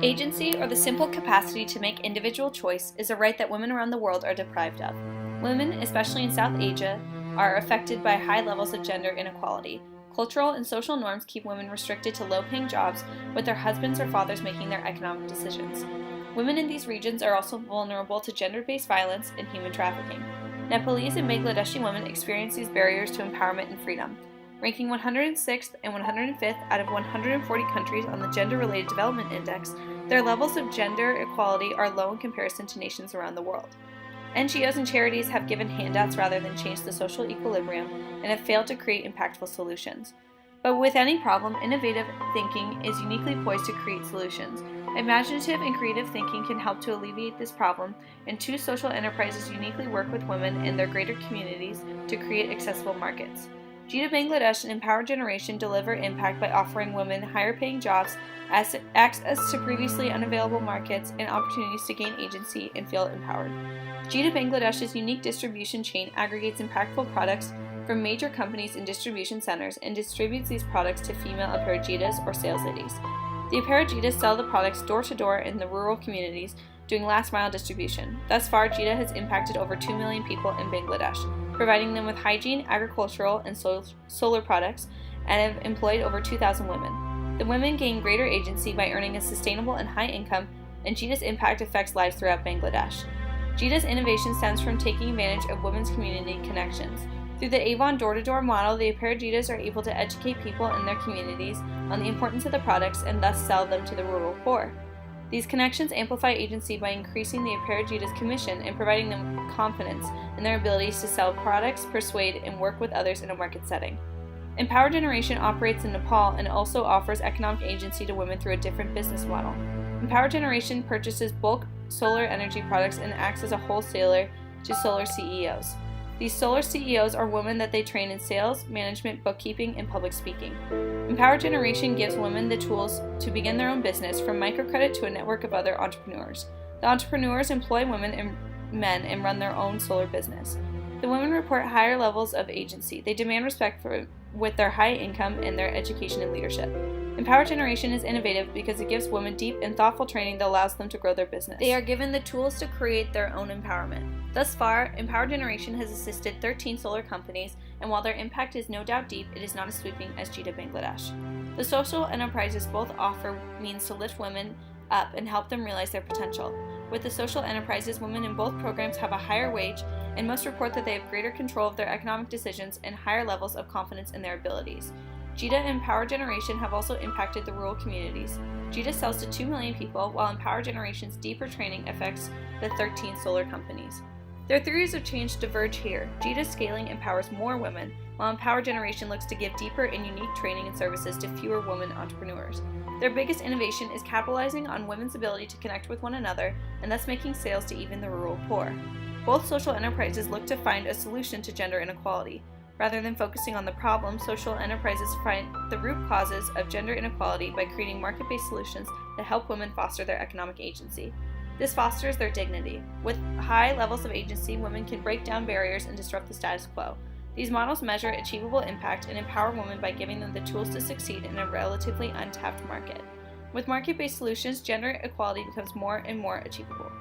Agency, or the simple capacity to make individual choice, is a right that women around the world are deprived of. Women, especially in South Asia, are affected by high levels of gender inequality. Cultural and social norms keep women restricted to low-paying jobs, with their husbands or fathers making their economic decisions. Women in these regions are also vulnerable to gender-based violence and human trafficking. Nepalese and Bangladeshi women experience these barriers to empowerment and freedom. Ranking 106th and 105th out of 140 countries on the Gender-Related Development Index, their levels of gender equality are low in comparison to nations around the world. NGOs and charities have given handouts rather than change the social equilibrium and have failed to create impactful solutions. But with any problem, innovative thinking is uniquely poised to create solutions. Imaginative and creative thinking can help to alleviate this problem, and two social enterprises uniquely work with women and their greater communities to create accessible markets. Jita Bangladesh and Empower Generation deliver impact by offering women higher-paying jobs, access to previously unavailable markets, and opportunities to gain agency and feel empowered. Jita Bangladesh's unique distribution chain aggregates impactful products from major companies and distribution centers and distributes these products to female Aparajitas or sales ladies. The Aparajitas sell the products door-to-door in the rural communities, doing last-mile distribution. Thus far, Jita has impacted over 2 million people in Bangladesh, providing them with hygiene, agricultural, and solar products, and have employed over 2,000 women. The women gain greater agency by earning a sustainable and high income, and Jita's impact affects lives throughout Bangladesh. Jita's innovation stems from taking advantage of women's community connections. Through the Avon door-to-door model, the Aparajitas are able to educate people in their communities on the importance of the products and thus sell them to the rural poor. These connections amplify agency by increasing the Aparajitas' commission and providing them confidence in their abilities to sell products, persuade, and work with others in a market setting. Empower Generation operates in Nepal and also offers economic agency to women through a different business model. Empower Generation purchases bulk solar energy products and acts as a wholesaler to solar CEOs. These solar CEOs are women that they train in sales, management, bookkeeping, and public speaking. Empower Generation gives women the tools to begin their own business, from microcredit to a network of other entrepreneurs. The entrepreneurs employ women and men and run their own solar business. The women report higher levels of agency. They demand respect with their high income and their education and leadership. Empower Generation is innovative because it gives women deep and thoughtful training that allows them to grow their business. They are given the tools to create their own empowerment. Thus far, Empower Generation has assisted 13 solar companies, and while their impact is no doubt deep, it is not as sweeping as Jita Bangladesh. The social enterprises both offer means to lift women up and help them realize their potential. With the social enterprises, women in both programs have a higher wage, and most report that they have greater control of their economic decisions and higher levels of confidence in their abilities. Jita and Empower Generation have also impacted the rural communities. Jita sells to 2 million people, while Empower Generation's deeper training affects the 13 solar companies. Their theories of change diverge here. Jita's scaling empowers more women, while Empower Generation looks to give deeper and unique training and services to fewer women entrepreneurs. Their biggest innovation is capitalizing on women's ability to connect with one another and thus making sales to even the rural poor. Both social enterprises look to find a solution to gender inequality. Rather than focusing on the problem, social enterprises find the root causes of gender inequality by creating market-based solutions that help women foster their economic agency. This fosters their dignity. With high levels of agency, women can break down barriers and disrupt the status quo. These models measure achievable impact and empower women by giving them the tools to succeed in a relatively untapped market. With market-based solutions, gender equality becomes more and more achievable.